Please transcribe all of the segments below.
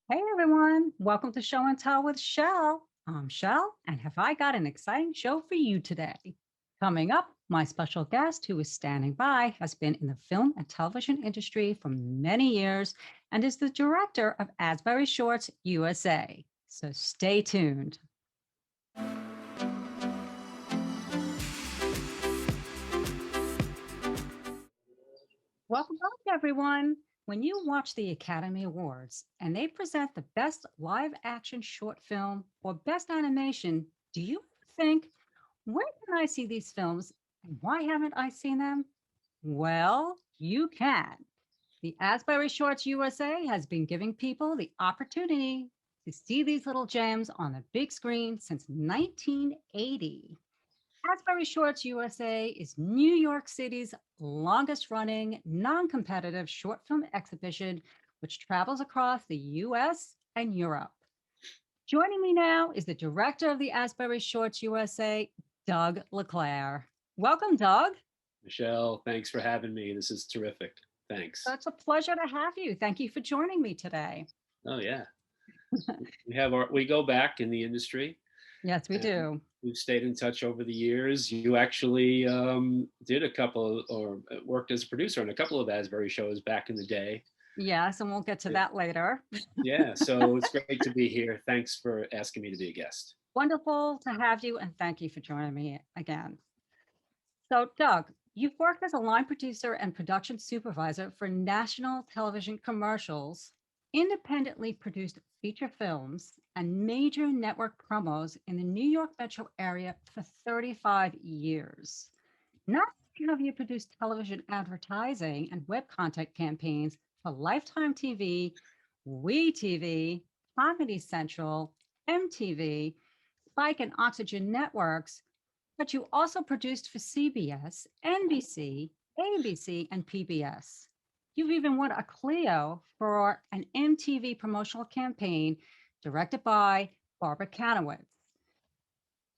Hey everyone, welcome to Show and Tell with Shell. I'm Shell, and have I got an exciting show for you today? Coming up, my special guest who is standing by has been in the film and television industry for many years and is the director of Asbury Shorts USA. So stay tuned. Welcome back, everyone. When you watch the Academy Awards and they present the best live action short film or best animation, do you think, where can I see these films and why haven't I seen them? Well, you can. The Asbury Shorts USA has been giving people the opportunity to see these little gems on the big screen since 1980. Asbury Shorts USA is New York City's longest running non competitive short film exhibition, which travels across the US and Europe. Joining me now is the director of the Asbury Shorts USA, Doug LeClaire. Welcome, Doug. Michelle, thanks for having me. This is terrific. Thanks. It's a pleasure to have you. Thank you for joining me today. Oh yeah, we go back in the industry, Yes, we and do. we've stayed in touch over the years. You actually did a couple or worked as a producer on a couple of Asbury shows back in the day. Yes, and we'll get to that later. Yeah, so it's great to be here. Thanks for asking me to be a guest. Wonderful to have you, and thank you for joining me again. So, Doug, you've worked as a line producer and production supervisor for national television commercials, independently produced feature films, and major network promos in the New York metro area for 35 years. Not only have you produced television advertising and web content campaigns for Lifetime TV, WeTV, Comedy Central, MTV, Spike and Oxygen Networks, but you also produced for CBS, NBC, ABC, and PBS. You've even won a Clio for an MTV promotional campaign directed by Barbara Kanowitz.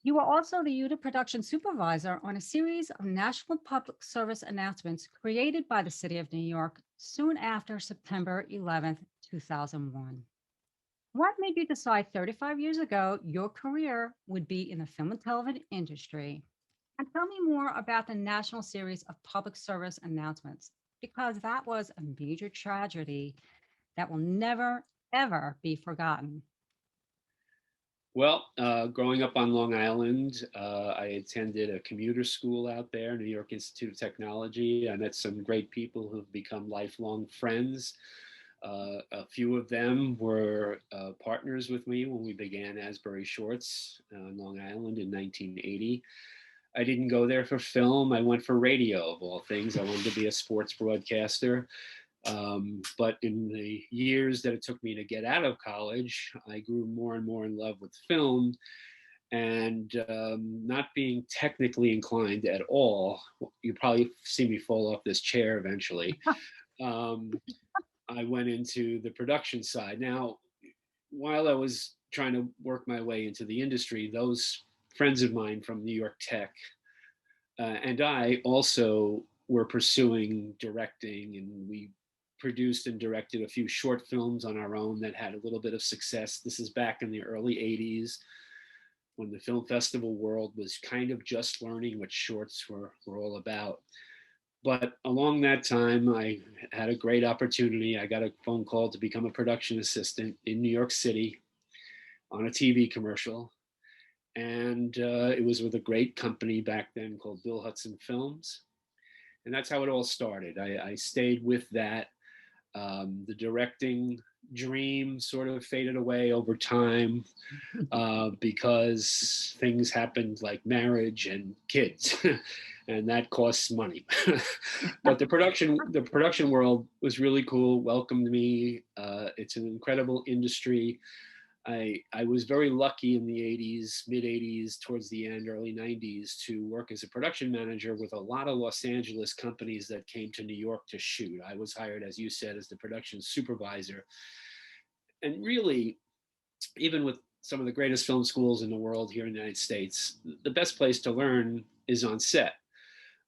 You were also the unit production supervisor on a series of national public service announcements created by the City of New York soon after September 11th, 2001. What made you decide 35 years ago your career would be in the film and television industry? And tell me more about the national series of public service announcements, because that was a major tragedy that will never, ever be forgotten. Well, growing up on Long Island, I attended a commuter school out there, New York Institute of Technology. I met some great people who've become lifelong friends. A few of them were partners with me when we began Asbury Shorts on Long Island in 1980. I didn't go there for film. I went for radio, of all things. I wanted to be a sports broadcaster. But in the years that it took me to get out of college, I grew more and more in love with film and not being technically inclined at all. You probably see me fall off this chair eventually. Um, I went into the production side. Now, while I was trying to work my way into the industry, those friends of mine from New York Tech and I also were pursuing directing, and we produced and directed a few short films on our own that had a little bit of success. This is back in the early 80s when the film festival world was kind of just learning what shorts were all about. But along that time, I had a great opportunity. I got a phone call to become a production assistant in New York City on a TV commercial. And it was with a great company back then called Bill Hudson Films. And that's how it all started. I stayed with that. The directing dream sort of faded away over time because things happened like marriage and kids, and that costs money. But the production world was really cool. Welcomed me. It's an incredible industry. I was very lucky in the 80s, mid 80s, towards the end, early 90s, to work as a production manager with a lot of Los Angeles companies that came to New York to shoot. I was hired, as you said, as the production supervisor. And really, even with some of the greatest film schools in the world here in the United States, the best place to learn is on set.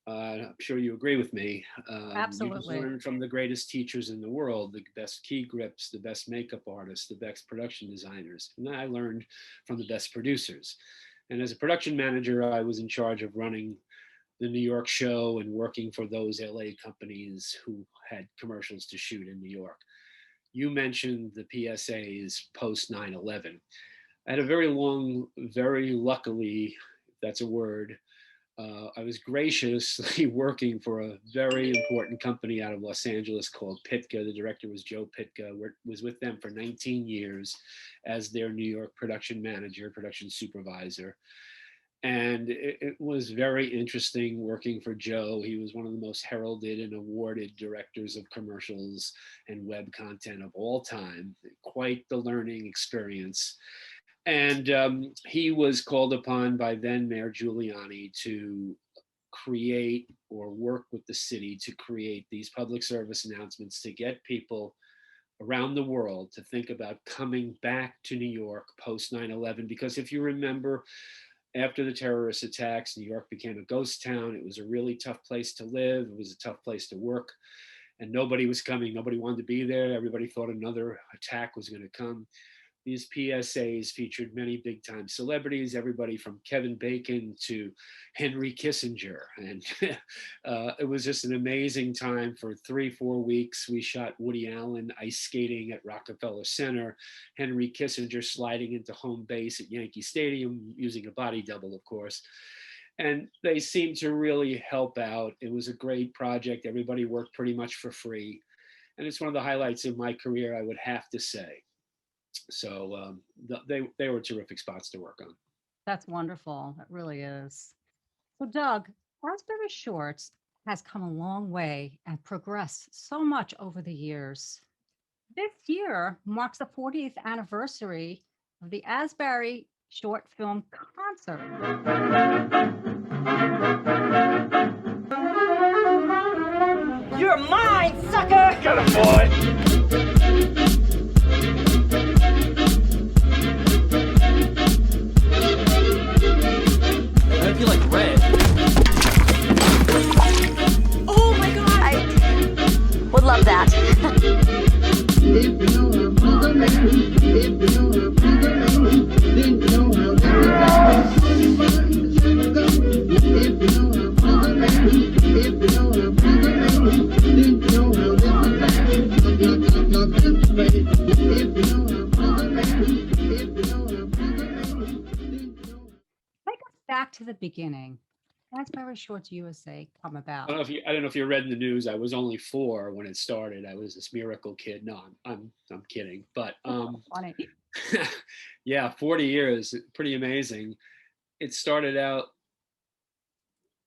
I'm sure you agree with me. You can Absolutely. learn from the greatest teachers in the world, the best key grips, the best makeup artists, the best production designers. And I learned from the best producers. And as a production manager, I was in charge of running the New York show and working for those LA companies who had commercials to shoot in New York. You mentioned the PSAs post 9/11. I had a very long, very luckily, if that's a word, I was graciously working for a very important company out of Los Angeles called Pitka. The director was Joe Pitka. Was with them for 19 years as their New York production manager, production supervisor. And it was very interesting working for Joe. He was one of the most heralded and awarded directors of commercials and web content of all time. Quite the learning experience. And he was called upon by then Mayor Giuliani to create or work with the city to create these public service announcements to get people around the world to think about coming back to New York post 9/11. Because if you remember, after the terrorist attacks, New York became a ghost town. It was a really tough place to live. It was a tough place to work. And nobody was coming. Nobody wanted to be there. Everybody thought another attack was going to come. These PSAs featured many big time celebrities, everybody from Kevin Bacon to Henry Kissinger. And it was just an amazing time for 3-4 weeks. We shot Woody Allen ice skating at Rockefeller Center, Henry Kissinger sliding into home base at Yankee Stadium using a body double, of course. And they seemed to really help out. It was a great project. Everybody worked pretty much for free. And it's one of the highlights of my career, I would have to say. So they were terrific spots to work on. That's wonderful. It really is. So, Doug, Asbury Shorts has come a long way and progressed so much over the years. This year marks the 40th anniversary of the Asbury Short Film Concert. You're mine, sucker! Get him, boy! I feel like red. Oh my god! I would love that. Take us back to the beginning. Asbury Shorts USA come about. I don't know if you read in the news. I was only 4 when it started. I was this miracle kid. No, I'm kidding. But Funny. yeah, 40 years, pretty amazing. It started out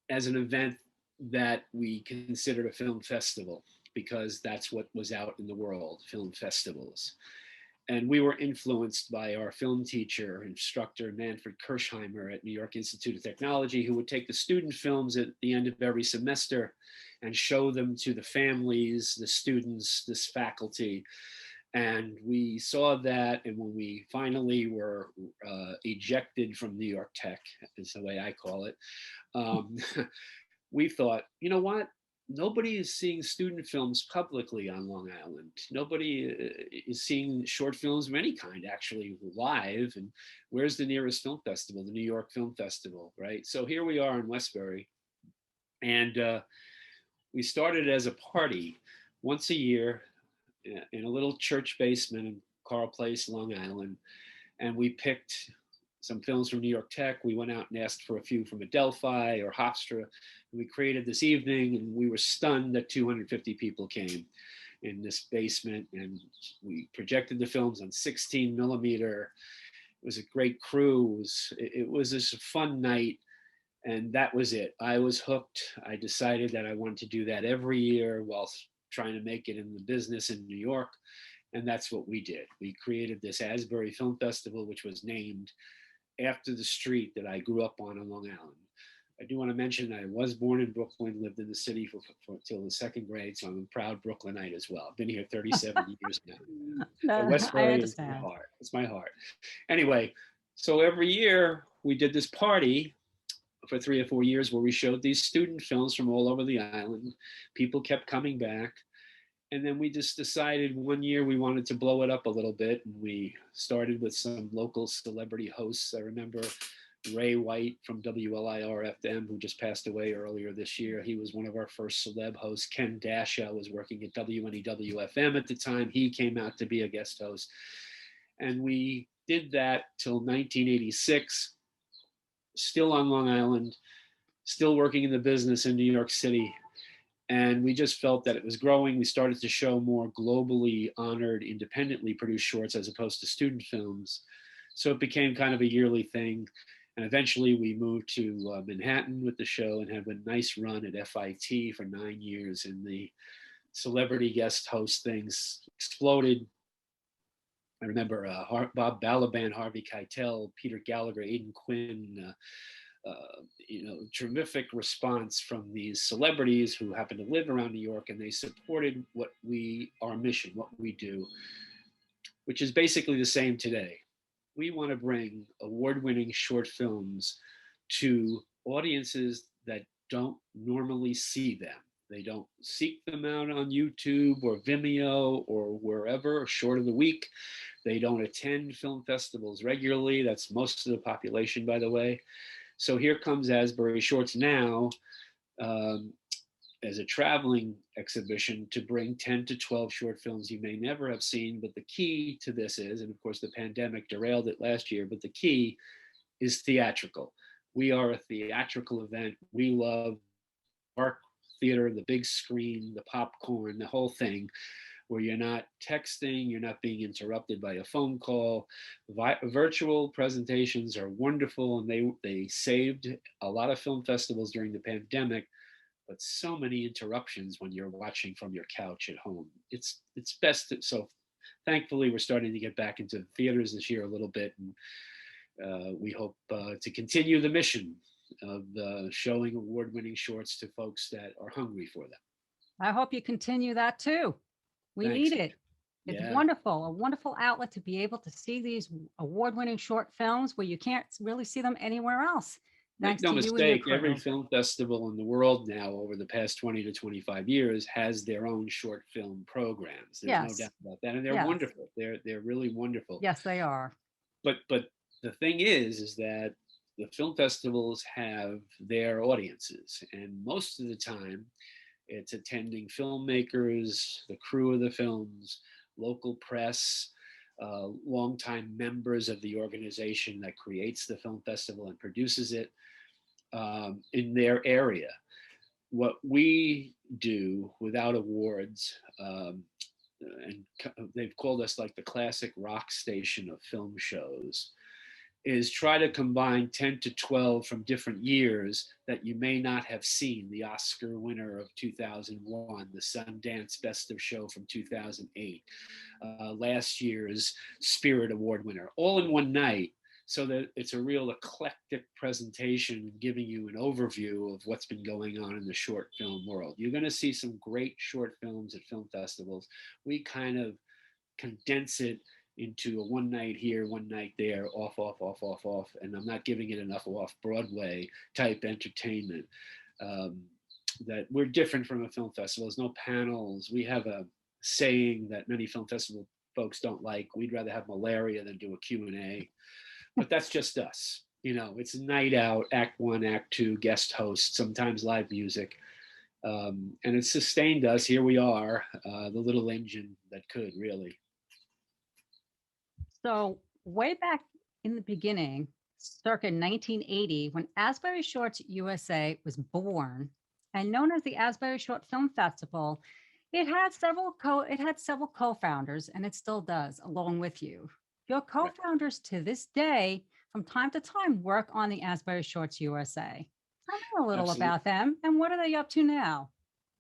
as an event that we considered a film festival because that's what was out in the world, film festivals. And we were influenced by our film teacher, instructor, Manfred Kirschheimer at New York Institute of Technology, who would take the student films at the end of every semester and show them to the families, the students, this faculty. And we saw that, and when we finally were ejected from New York Tech, is the way I call it, we thought, you know what? Nobody is seeing student films publicly on Long Island. Nobody is seeing short films of any kind actually live. And where's the nearest film festival? The New York Film Festival, right? So here we are in Westbury. And we started as a party once a year in a little church basement in Carl Place, Long Island. And we picked some films from New York Tech. We went out and asked for a few from Adelphi or Hofstra. And we created this evening, and we were stunned that 250 people came in this basement. And we projected the films on 16 millimeter. It was a great crew. It was just a fun night. And that was it. I was hooked. I decided that I wanted to do that every year while trying to make it in the business in New York. And that's what we did. We created this Asbury Film Festival, which was named after the street that I grew up on Long Island. I do want to mention I was born in Brooklyn, lived in the city till the second grade, so I'm a proud Brooklynite as well. I've been here 37 years now. No, Westbury is my heart. It's my heart. Anyway, so every year we did this party for 3 or 4 years where we showed these student films from all over the island. People kept coming back. And then we just decided one year we wanted to blow it up a little bit. And we started with some local celebrity hosts. I remember Ray White from WLIR-FM, who just passed away earlier this year. He was one of our first celeb hosts. Ken Dasha was working at WNEW-FM at the time. He came out to be a guest host. And we did that till 1986, still on Long Island, still working in the business in New York City. And we just felt that it was growing. We started to show more globally honored, independently produced shorts as opposed to student films. So it became kind of a yearly thing. And eventually we moved to Manhattan with the show and had a nice run at FIT for 9 years. And the celebrity guest host things exploded. I remember Bob Balaban, Harvey Keitel, Peter Gallagher, Aidan Quinn, terrific response from these celebrities who happen to live around New York, and they supported our mission, what we do, which is basically the same today. We want to bring award-winning short films to audiences that don't normally see them. They don't seek them out on YouTube or Vimeo or wherever, short of the week. They don't attend film festivals regularly. That's most of the population, by the way. So here comes Asbury Shorts now as a traveling exhibition to bring 10 to 12 short films you may never have seen. But the key to this is, and of course the pandemic derailed it last year, but the key is theatrical. We are a theatrical event. We love our theater, the big screen, the popcorn, the whole thing, where you're not texting, you're not being interrupted by a phone call. Virtual presentations are wonderful, and they saved a lot of film festivals during the pandemic, but so many interruptions when you're watching from your couch at home. It's best. So thankfully, we're starting to get back into the theaters this year a little bit, and we hope to continue the mission of showing award-winning shorts to folks that are hungry for them. I hope you continue that too. We Thanks. need it. It's Yeah. wonderful, a wonderful outlet to be able to see these award-winning short films where you can't really see them anywhere else. Make Thanks no to you and your mistake, every crew. film festival in the world now over the past 20 to 25 years has their own short film programs. There's Yes. no doubt about that. And they're Yes. wonderful. They're really wonderful. Yes, they are. But the thing is that the film festivals have their audiences. And most of the time, it's attending filmmakers, the crew of the films, local press, longtime members of the organization that creates the film festival and produces it in their area. What we do without awards, and they've called us like the classic rock station of film shows, is try to combine 10 to 12 from different years that you may not have seen. The Oscar winner of 2001, the Sundance Best of Show from 2008, last year's Spirit Award winner, all in one night, so that it's a real eclectic presentation giving you an overview of what's been going on in the short film world. You're going to see some great short films at film festivals. We kind of condense it into a one night here, one night there, off, and I'm not giving it enough off-Broadway type entertainment. That we're different from a film festival. There's no panels. We have a saying that many film festival folks don't like. We'd rather have malaria than do a Q&A, but that's just us. It's a night out, act one, act two, guest host, sometimes live music. And it's sustained us. Here we are, the little engine that could really. So way back in the beginning, circa 1980, when Asbury Shorts USA was born and known as the Asbury Short Film Festival, it had several co-founders, and it still does, along with you. Your co-founders to this day, from time to time, work on the Asbury Shorts USA. Tell me a little Absolutely. about them, and what are they up to now?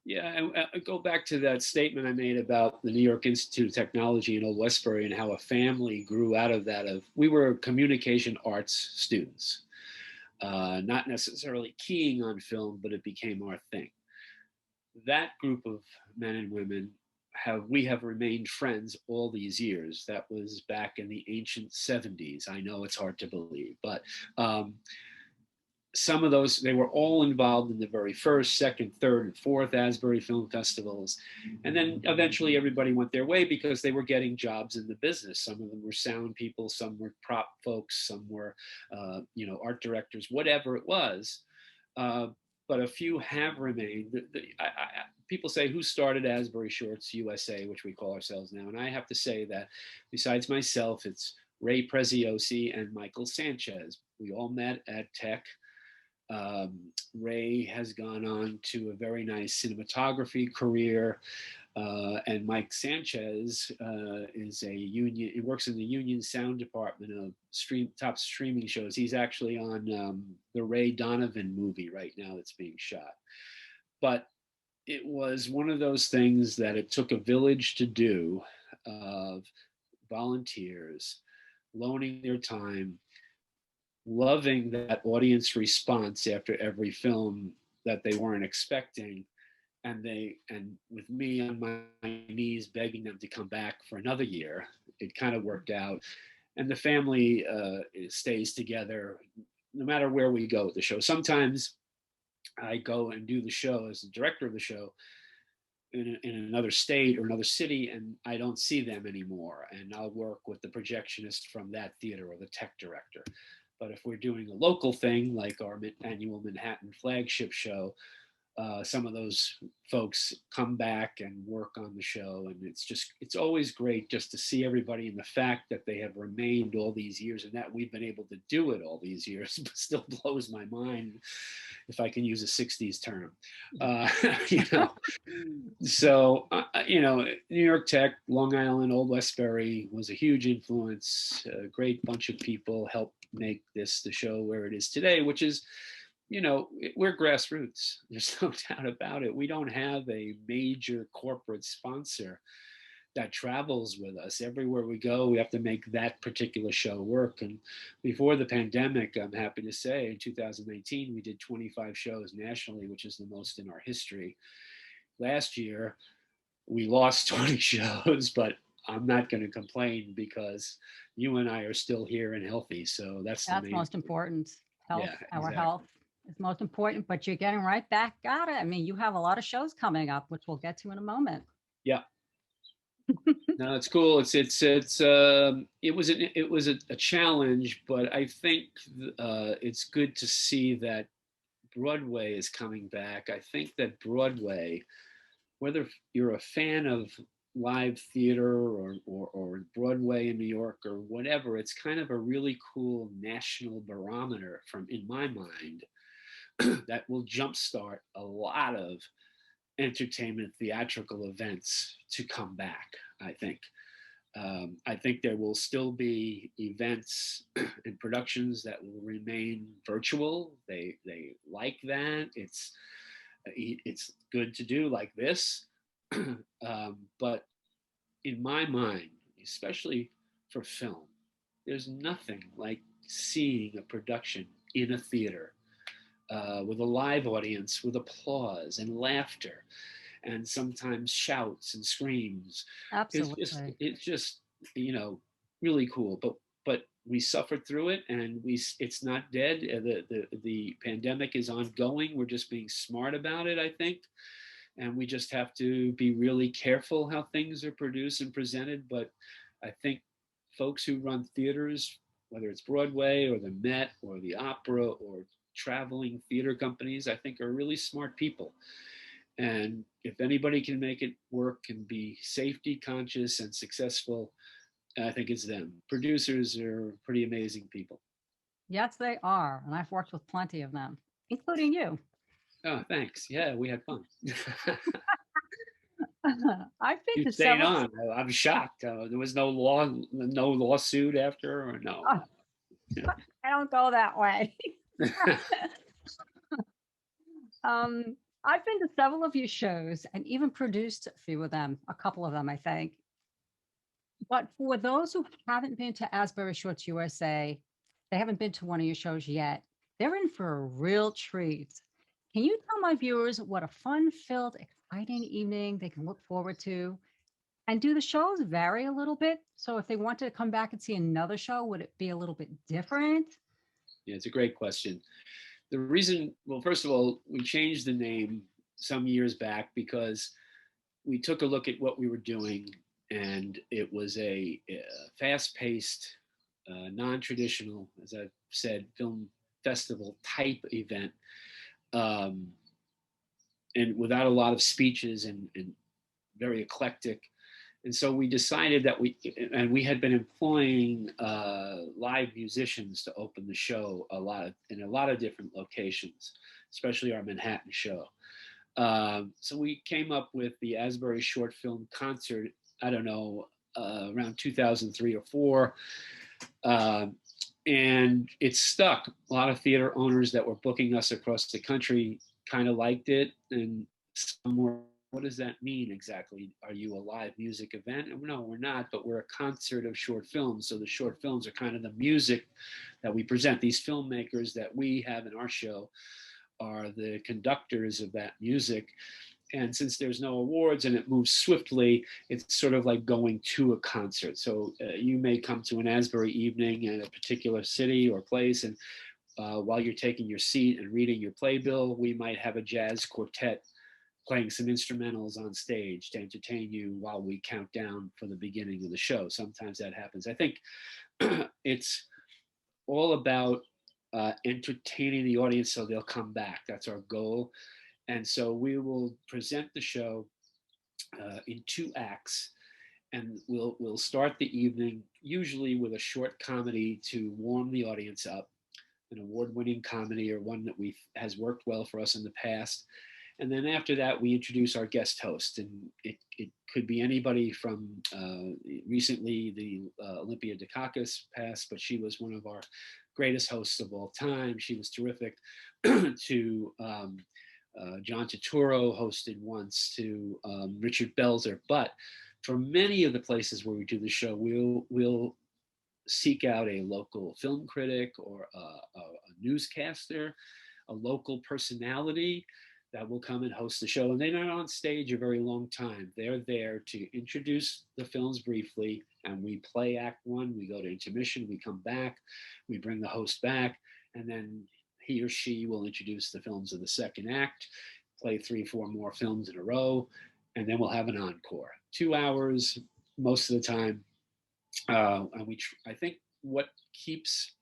Yeah, and I go back to that statement I made about the New York Institute of Technology in Old Westbury and how a family grew out of that. We were communication arts students, not necessarily keying on film, but it became our thing. That group of men and women we have remained friends all these years. That was back in the ancient 70s. I know it's hard to believe, but some of those, they were all involved in the very first, second, third, and fourth Asbury Film Festivals. And then eventually everybody went their way because they were getting jobs in the business. Some of them were sound people, some were prop folks, some were, art directors, whatever it was. But a few have remained. People say, who started Asbury Shorts USA, which we call ourselves now? And I have to say that besides myself, it's Ray Preziosi and Michael Sanchez. We all met at Tech. Ray has gone on to a very nice cinematography career, and Mike Sanchez is a union. He works in the union sound department of top streaming shows. He's actually on the Ray Donovan movie right now that's being shot. But it was one of those things that it took a village to do, of volunteers loaning their time, loving that audience response after every film that they weren't expecting, and with me on my knees begging them to come back for another year, it kind of worked out. And the family stays together no matter where we go with the show. Sometimes I go and do the show as the director of the show in another state or another city, and I don't see them anymore, and I'll work with the projectionist from that theater or the tech director. But if we're doing a local thing like our annual Manhattan flagship show, some of those folks come back and work on the show. And it's always great just to see everybody, and the fact that they have remained all these years and that we've been able to do it all these years still blows my mind, if I can use a 60s term. So, New York Tech, Long Island, Old Westbury was a huge influence. A great bunch of people helped make this the show where it is today, which is, we're grassroots. There's no doubt about it. We don't have a major corporate sponsor that travels with us. Everywhere we go, we have to make that particular show work. And before the pandemic, I'm happy to say, in 2019, we did 25 shows nationally, which is the most in our history. Last year, we lost 20 shows, but I'm not going to complain because you and I are still here and healthy. So that's most important. Health, Yeah, our exactly. health is most important, but you're getting right back at it. I mean, you have a lot of shows coming up, which we'll get to in a moment. Yeah. No, it's cool. It was a challenge, but I think it's good to see that Broadway is coming back. I think that Broadway, whether you're a fan of live theater or Broadway in New York or whatever, it's kind of a really cool national barometer in my mind, that will jumpstart a lot of entertainment, theatrical events to come back, I think. I think there will still be events and productions that will remain virtual. They like that. It's good to do like this. But in my mind, especially for film, there's nothing like seeing a production in a theater with a live audience, with applause and laughter, and sometimes shouts and screams. Absolutely. It's just really cool. But we suffered through it, and it's not dead. The pandemic is ongoing. We're just being smart about it, I think. And we just have to be really careful how things are produced and presented. But I think folks who run theaters, whether it's Broadway or the Met or the Opera or traveling theater companies, I think are really smart people. And if anybody can make it work and be safety conscious and successful, I think it's them. Producers are pretty amazing people. Yes, they are. And I've worked with plenty of them, including you. Oh, thanks. Yeah, we had fun. I've been You to stayed several. on. I'm shocked. There was no lawsuit after, or no. Oh, I don't go that way. I've been to several of your shows and even produced a few of them, a couple of them, I think. But for those who haven't been to Asbury Shorts USA, they haven't been to one of your shows yet, they're in for a real treat. Can you tell my viewers what a fun-filled, exciting evening they can look forward to? And do the shows vary a little bit? So if they wanted to come back and see another show, would it be a little bit different? Yeah, it's a great question. The reason, well, first of all, we changed the name some years back because we took a look at what we were doing, and it was a fast-paced, non-traditional, as I've said, film festival type event, um, and without a lot of speeches and very eclectic. And so we decided that we had been employing live musicians to open the show in a lot of different locations, especially our Manhattan show. So we came up with the Asbury Short Film Concert, I don't know, around 2003 or 4. And it stuck. A lot of theater owners that were booking us across the country kind of liked it. And some were, what does that mean exactly? Are you a live music event? And no, we're not, but we're a concert of short films. So the short films are kind of the music that we present. These filmmakers that we have in our show are the conductors of that music. And since there's no awards and it moves swiftly, it's sort of like going to a concert. So you may come to an Asbury evening in a particular city or place, and while you're taking your seat and reading your playbill, we might have a jazz quartet playing some instrumentals on stage to entertain you while we count down for the beginning of the show. Sometimes that happens. I think it's all about entertaining the audience so they'll come back. That's our goal. And so we will present the show in 2 acts, and we'll start the evening usually with a short comedy to warm the audience up, an award-winning comedy or one that has worked well for us in the past. And then after that, we introduce our guest host, and it could be anybody from recently the Olympia Dukakis passed, but she was one of our greatest hosts of all time. She was terrific. To John Turturro hosted once, to Richard Belzer. But for many of the places where we do the show, we'll seek out a local film critic or a newscaster, a local personality that will come and host the show. And they're not on stage a very long time. They're there to introduce the films briefly, and we play act 1, we go to intermission, we come back, we bring the host back, and then he or she will introduce the films of the second act, play 3-4 more films in a row, and then we'll have an encore. 2 hours most of the time. And I think what keeps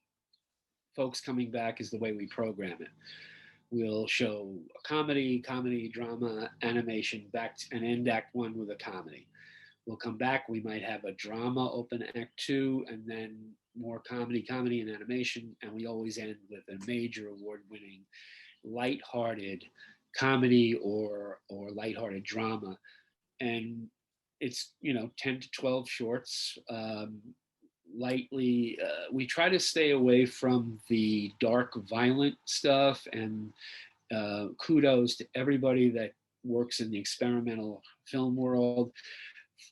folks coming back is the way we program it. We'll show a comedy, drama, animation, and end act 1 with a comedy. We'll come back, we might have a drama open act 2, and then more comedy and animation, and we always end with a major award-winning, lighthearted comedy or lighthearted drama. And it's 10 to 12 shorts. Lightly, we try to stay away from the dark, violent stuff, and kudos to everybody that works in the experimental film world.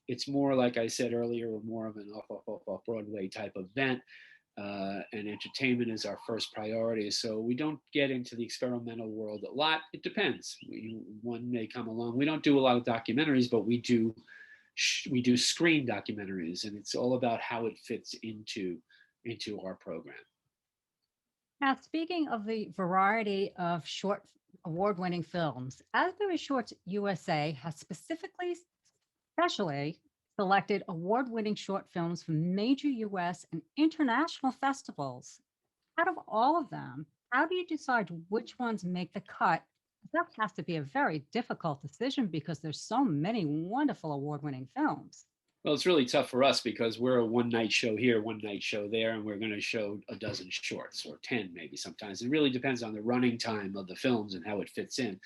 It's more, like I said earlier, more of an off Broadway type event, and entertainment is our first priority. So we don't get into the experimental world a lot. It depends. One may come along. We don't do a lot of documentaries, but we do screen documentaries, and it's all about how it fits into our program. Now, speaking of the variety of short award-winning films, Asbury Shorts USA has specially selected award-winning short films from major US and international festivals. Out of all of them, how do you decide which ones make the cut? That has to be a very difficult decision because there's so many wonderful award-winning films. Well, it's really tough for us because we're a one-night show here, one-night show there, and we're going to show a dozen shorts, or 10 maybe sometimes. It really depends on the running time of the films and how it fits in.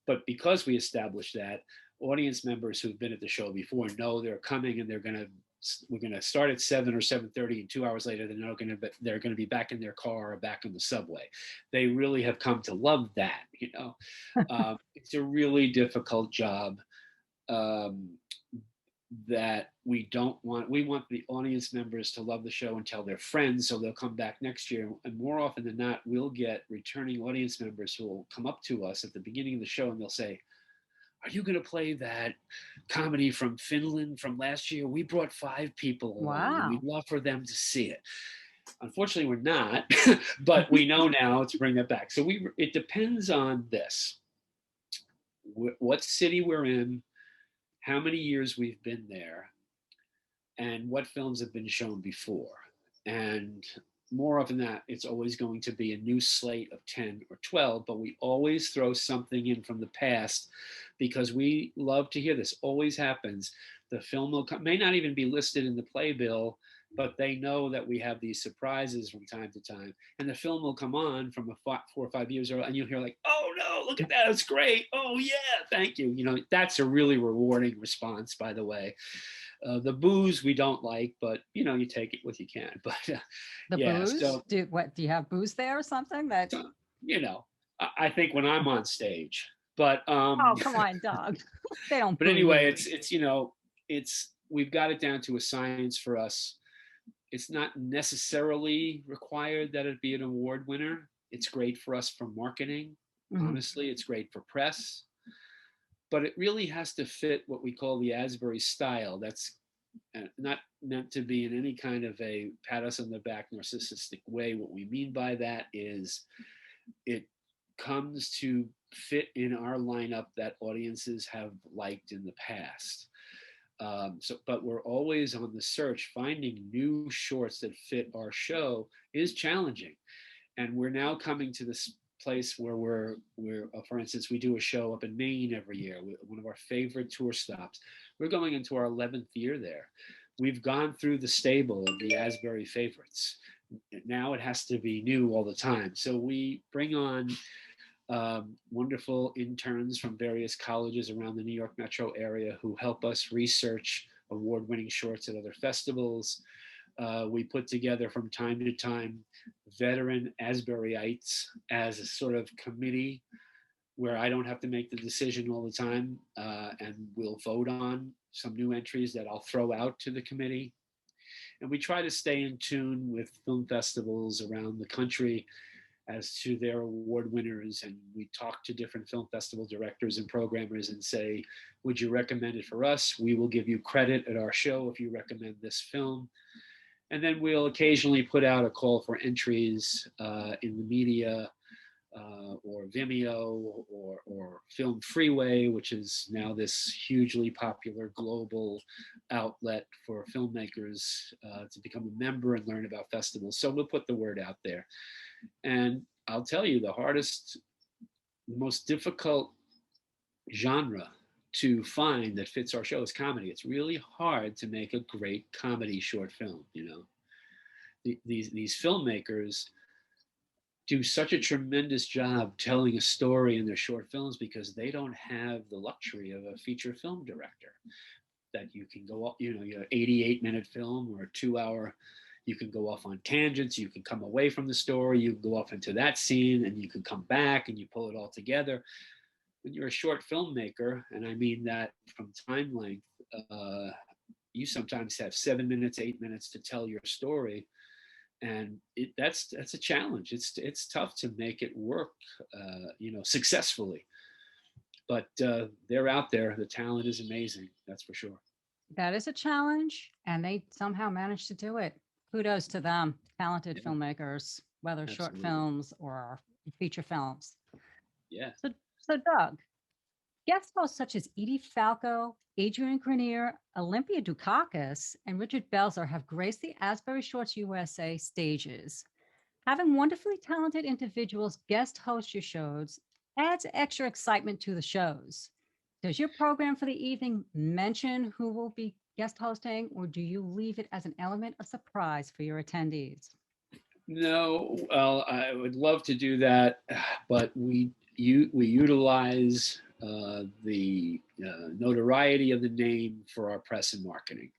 But because we established that, audience members who've been at the show before know they're coming, and we're going to start at 7 or 7:30, and 2 hours later they're going to be back in their car or back on the subway. They really have come to love that. It's a really difficult job that we want the audience members to love the show and tell their friends so they'll come back next year. And more often than not, we'll get returning audience members who will come up to us at the beginning of the show and they'll say, "Are you going to play that comedy from Finland from last year? We brought 5 people along. Wow. And we'd love for them to see it." Unfortunately, we're not, but we know now to bring that back. So it depends on this, what city we're in, how many years we've been there, and what films have been shown before. And more often than that, it's always going to be a new slate of 10 or 12, but we always throw something in from the past because we love to hear this. Always happens. The film may not even be listed in the playbill, but they know that we have these surprises from time to time. And the film will come on from 4 or 5 years early, and you'll hear like, oh no, look at that, it's great. Oh yeah, thank you. You know, that's a really rewarding response, by the way. The booze we don't like, but you know, you take it what you can. But The yeah, booze? so Do you have booze there or something? That you know, I think when I'm on stage, but oh, come on, Doug. They don't but boo anyway, you. it's you know, we've got it down to a science for us. It's not necessarily required that it be an award winner. It's great for us for marketing. Mhm. Honestly, it's great for press, but it really has to fit what we call the Asbury style. That's not meant to be in any kind of a pat us on the back narcissistic way. What we mean by that is it comes to fit in our lineup that audiences have liked in the past. But we're always on the search. Finding new shorts that fit our show is challenging, and we're now coming to this place where for instance, we do a show up in Maine every year, one of our favorite tour stops. We're going into our 11th year there. We've gone through the stable of the Asbury favorites. Now it has to be new all the time. So we bring on wonderful interns from various colleges around the New York metro area who help us research award-winning shorts at other festivals. We put together from time to time veteran Asburyites as a sort of committee where I don't have to make the decision all the time, and we'll vote on some new entries that I'll throw out to the committee. And we try to stay in tune with film festivals around the country as to their award winners, and we talk to different film festival directors and programmers and say, would you recommend it for us? We will give you credit at our show if you recommend this film. And then we'll occasionally put out a call for entries in the media, or Vimeo, or Film Freeway, which is now this hugely popular global outlet for filmmakers to become a member and learn about festivals. So we'll put the word out there. And I'll tell you, the most difficult genre to find that fits our show is comedy. It's really hard to make a great comedy short film. You know, these filmmakers do such a tremendous job telling a story in their short films because they don't have the luxury of a feature film director that you can go, you know, your 88-minute film or a 2-hour. You can go off on tangents, you can come away from the story, you can go off into that scene, and you can come back and you pull it all together. When you're a short filmmaker, and I mean that from time length, you sometimes have 7 minutes, 8 minutes to tell your story. And that's a challenge. It's tough to make it work, you know, successfully. But they're out there. The talent is amazing. That's for sure. That is a challenge, and they somehow managed to do it. Kudos to them, talented Yeah. filmmakers, whether short Absolutely. films or feature films. Yeah. So Doug, guest hosts such as Edie Falco, Adrian Grenier, Olympia Dukakis, and Richard Belzer have graced the Asbury Shorts USA stages. Having wonderfully talented individuals guest host your shows adds extra excitement to the shows. Does your program for the evening mention who will be guest hosting, or do you leave it as an element of surprise for your attendees? No, well, I would love to do that, but we utilize the notoriety of the name for our press and marketing.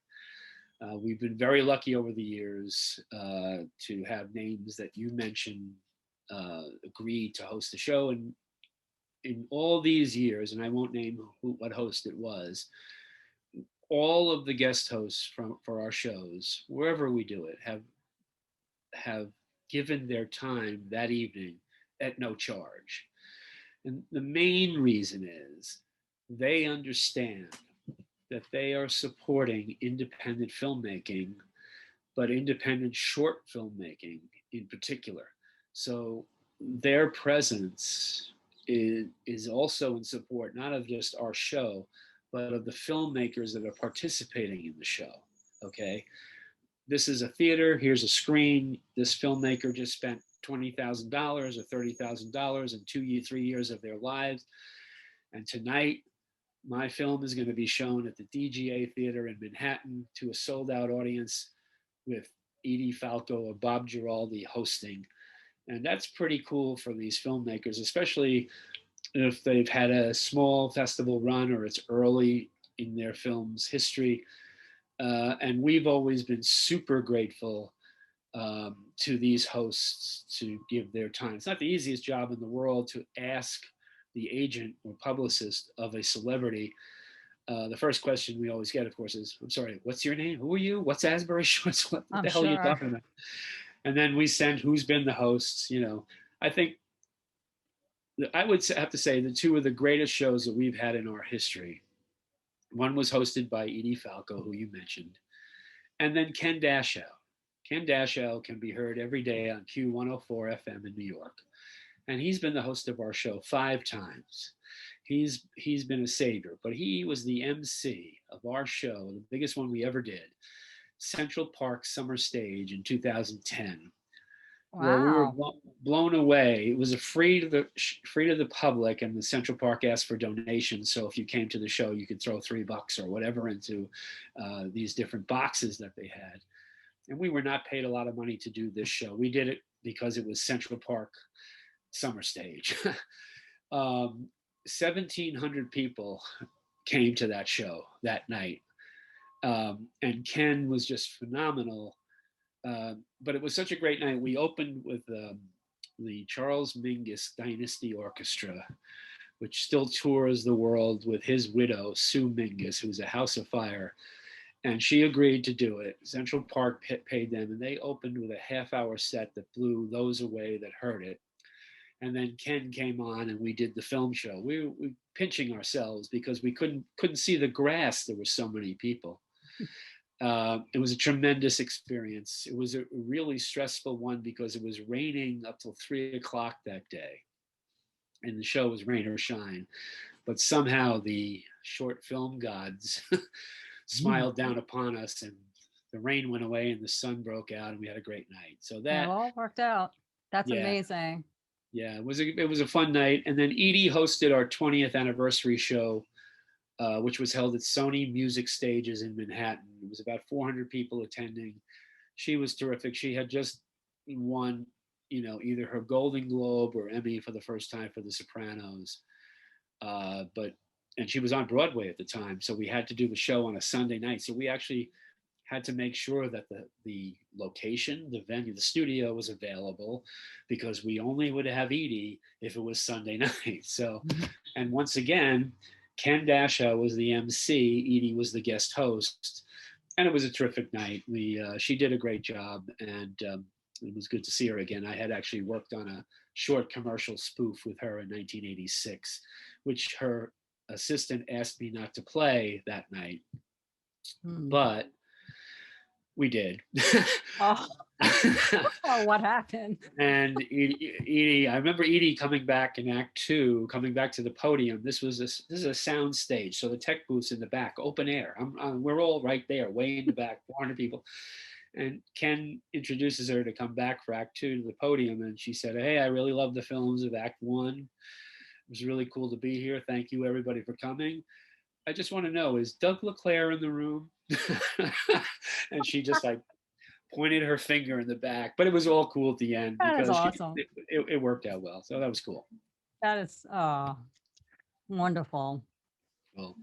We've been very lucky over the years to have names that you mentioned agree to host the show, and in all these years, and I won't name what host it was, all of the guest hosts for our shows, wherever we do it, have given their time that evening at no charge. And the main reason is they understand that they are supporting independent filmmaking but independent short filmmaking in particular. So their presence is also in support, not of just our show, but of the filmmakers that are participating in the show. Okay. This is a theater. Here's a screen. This filmmaker just spent $20,000 or $30,000 in 3 years of their lives. And tonight, my film is going to be shown at the DGA Theater in Manhattan to a sold out audience with Edie Falco or Bob Giraldi hosting. And that's pretty cool for these filmmakers, especially if they've had a small festival run or it's early in their film's history. And we've always been super grateful to these hosts to give their time. It's not the easiest job in the world to ask the agent or publicist of a celebrity. The first question we always get, of course, is, "I'm sorry, what's your name? Who are you? What's Asbury Shorts? What the hell are you talking about?" And then we send who's been the hosts. I think I would have to say the two of the greatest shows that we've had in our history. One was hosted by Edie Falco, who you mentioned, and then Ken Dashow. Ken Dashow can be heard every day on Q104 FM in New York. And he's been the host of our show 5 times. He's been a savior, but he was the MC of our show, the biggest one we ever did, Central Park Summer Stage in 2010. Wow. Where we were blown away. It was free to the public, and the Central Park asked for donations. So if you came to the show, you could throw $3 or whatever into these different boxes that they had. And we were not paid a lot of money to do this show. We did it because it was Central Park Summer Stage. 1,700 people came to that show that night. And Ken was just phenomenal. But it was such a great night. We opened with the Charles Mingus Dynasty Orchestra, which still tours the world with his widow, Sue Mingus, who's a House of Fire. And she agreed to do it. Central Park paid them, and they opened with a half-hour set that blew those away that heard it. And then Ken came on, and we did the film show. We were pinching ourselves because we couldn't see the grass. There were so many people. It was a tremendous experience. It was a really stressful one because it was raining up till 3:00 that day, and the show was rain or shine. But somehow the short film gods smiled down upon us, and the rain went away and the sun broke out, and we had a great night. So that it all worked out. That's amazing. Yeah, it was a fun night. And then Edie hosted our 20th anniversary show, which was held at Sony Music Stages in Manhattan. It was about 400 people attending. She was terrific. She had just won, either her Golden Globe or Emmy for the first time for The Sopranos. And she was on Broadway at the time, so we had to do the show on a Sunday night. So we actually had to make sure that the location, the venue, the studio was available, because we only would have Edie if it was Sunday night. So, and once again, Ken Dashow was the MC, Edie was the guest host, and it was a terrific night. She did a great job, and it was good to see her again. I had actually worked on a short commercial spoof with her in 1986, which her assistant asked me not to play that night, but we did. Oh. Oh, what happened? And Edie, I remember Edie coming back in Act 2, coming back to the podium. This is a sound stage, so the tech booth's in the back, open air. We're all right there, way in the back, 400 people. And Ken introduces her to come back for Act 2 to the podium, and she said, "Hey, I really love the films of Act 1. It was really cool to be here. Thank you, everybody, for coming. I just want to know, is Doug LeClaire in the room?" And she just pointed her finger in the back, but it was all cool at the end. That is because awesome. It worked out well. So that was cool. That is wonderful. Well,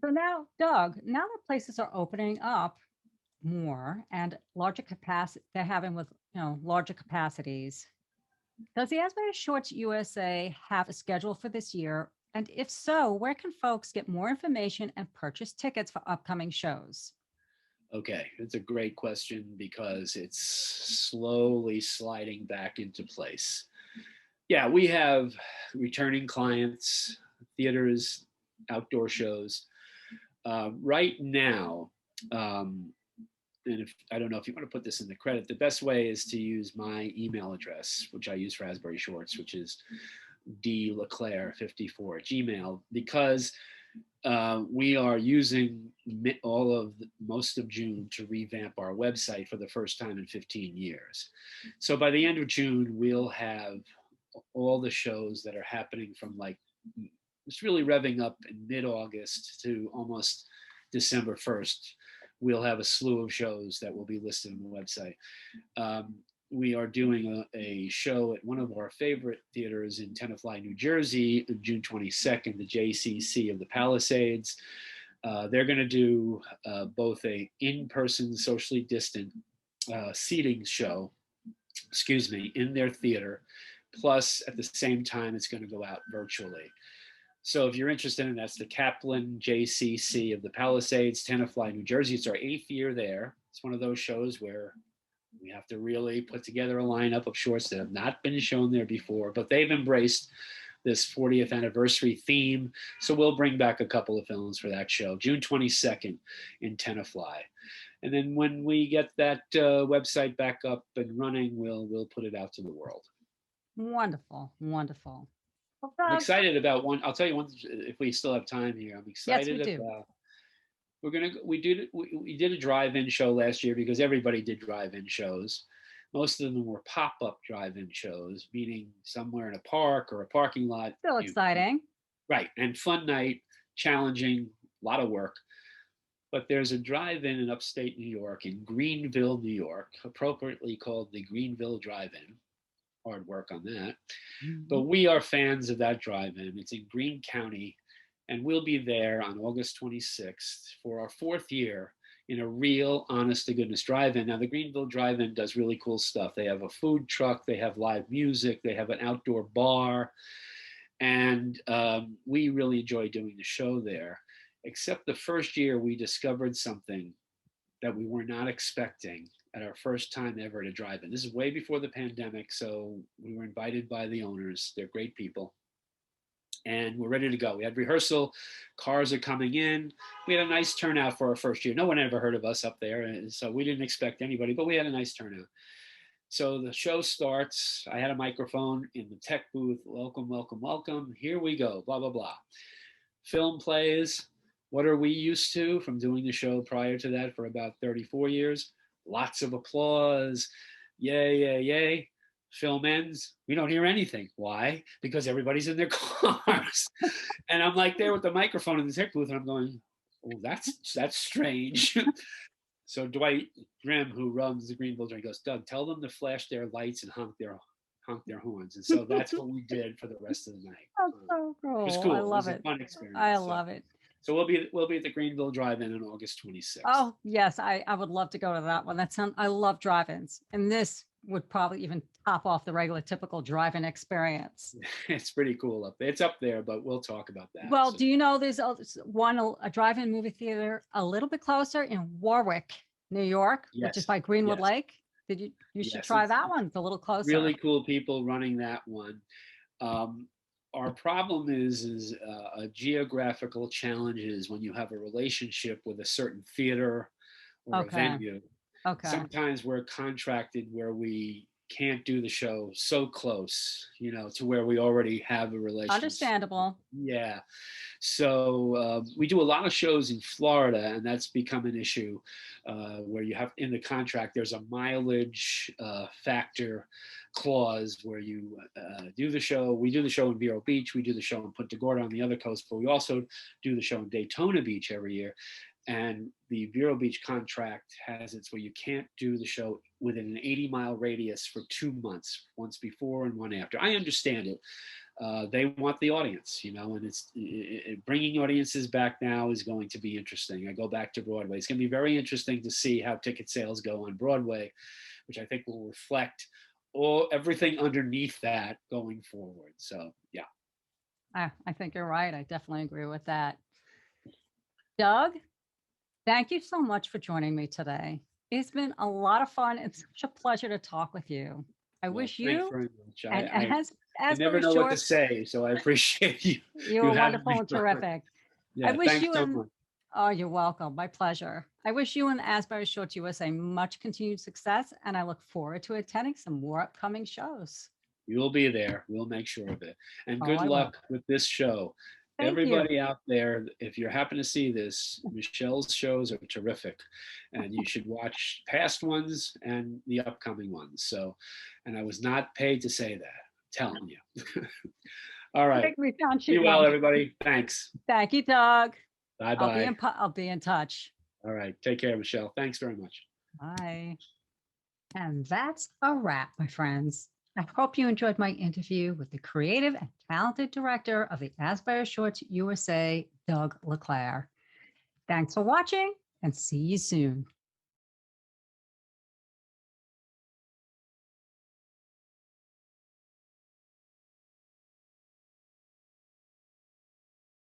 So now, Doug, now that places are opening up more and larger capacity, they're having with larger capacities. Does the Asbury Shorts USA have a schedule for this year? And if so, where can folks get more information and purchase tickets for upcoming shows? okay, it's a great question because it's slowly sliding back into place. Yeah, we have returning clients, theaters, outdoor shows. Right now, and if I don't know if you want to put this in the credit, the best way is to use my email address, which I use for Asbury Shorts, which is dleclaire54 at Gmail, because we are using most of June to revamp our website for the first time in 15 years. So by the end of June, we'll have all the shows that are happening from like, it's really revving up in mid-August to almost December 1st. We'll have a slew of shows that will be listed on the website. We are doing a show at one of our favorite theaters in Tenafly, New Jersey, on June 22nd, the JCC of the Palisades. They're going to do both a in-person, socially distant seating show, in their theater. Plus, at the same time, it's going to go out virtually. So if you're interested in that's the Kaplan JCC of the Palisades, Tenafly, New Jersey. It's our 8th year there. It's one of those shows where we have to really put together a lineup of shorts that have not been shown there before, but they've embraced this 40th anniversary theme. So we'll bring back a couple of films for that show, June 22nd in Tenafly. And then when we get that website back up and running, we'll put it out to the world. Wonderful, wonderful. Well, I'm Doug, excited about one. I'll tell you one if we still have time here. I'm excited Yes, we do. about. We did a drive-in show last year because everybody did drive-in shows. Most of them were pop-up drive-in shows, meaning somewhere in a park or a parking lot. still exciting. Right, and fun night, challenging, a lot of work. But there's a drive-in in upstate New York, in Greenville, New York, appropriately called the Greenville Drive-In. Hard work on that. But we are fans of that drive-in. It's in Greene County, and we'll be there on August 26th for our 4th year in a real honest-to-goodness drive-in. Now, the Greenville Drive-In does really cool stuff. They have a food truck, they have live music, they have an outdoor bar, and we really enjoy doing the show there. Except the first year, we discovered something that we were not expecting at our first time ever to drive in. This is way before the pandemic, so we were invited by the owners. They're great people. And we're ready to go. We had rehearsal, cars are coming in. We had a nice turnout for our first year. No one ever heard of us up there, and so we didn't expect anybody, but we had a nice turnout. So the show starts. I had a microphone in the tech booth. Welcome, welcome, welcome. Here we go, blah, blah, blah. Film plays. What are we used to from doing the show prior to that for about 34 years? Lots of applause. Yay, yay, yay. Film ends. We don't hear anything. Why? Because everybody's in their cars. And I'm like there with the microphone in the tech booth, and I'm going, oh, that's strange. So Dwight Grimm, who runs the Greenville Drive, goes, Doug, tell them to flash their lights and honk their horns. And so that's what we did for the rest of the night. That's so cool. It was cool. I love It was it. a fun experience. I love it. So we'll be at the Greenville Drive-In on August 26th. Oh, yes, I would love to go to that one. I love drive-ins. And this would probably even top off the regular typical drive-in experience. It's pretty cool up there. It's up there, but we'll talk about that. Well, So- do you know there's a drive-in movie theater a little bit closer in Warwick, New York, which is Yes, by Greenwood yes. Lake? You should Yes, try it's that one. It's a little closer. really cool people running that one. Our problem is a geographical challenges when you have a relationship with a certain theater or Okay. a venue. Okay. Sometimes we're contracted where we can't do the show so close, to where we already have a relationship. Understandable. Yeah. So we do a lot of shows in Florida, and that's become an issue where you have in the contract, there's a mileage factor clause where you do the show. We do the show in Vero Beach. We do the show in Punta Gorda on the other coast, but we also do the show in Daytona Beach every year. And the Vero Beach contract has it where you can't do the show within an 80-mile radius for 2 months, once before and one after. I understand it. They want the audience, and it's bringing audiences back now is going to be interesting. I go back to Broadway. It's going to be very interesting to see how ticket sales go on Broadway, which I think will reflect everything underneath that going forward. So, yeah. I think you're right. I definitely agree with that. Doug, thank you so much for joining me today. It's been a lot of fun. It's such a pleasure to talk with you. I Well, wish thanks you very much. and I never Asbury know what to Shorts, say, so I appreciate you. you were having wonderful me and on. terrific. Yeah, wish thanks you so and- much. Oh, you're welcome. My pleasure. I wish you and Asbury Shorts USA much continued success, and I look forward to attending some more upcoming shows. You'll be there. We'll make sure of it. And good I will. luck with this show. Thank you. Everybody out there, if you happen to see this, Michelle's shows are terrific, and you should watch past ones and the upcoming ones. So, and I was not paid to say that. I'm telling you. All right. Make me sound Be cheap. well, everybody. Thanks. Thank you, Doug. Bye I'll bye. I'll be in touch. All right. Take care, Michelle. Thanks very much. Bye. And that's a wrap, my friends. I hope you enjoyed my interview with the creative and talented director of the Asbury Shorts USA, Doug LeClaire. Thanks for watching and see you soon.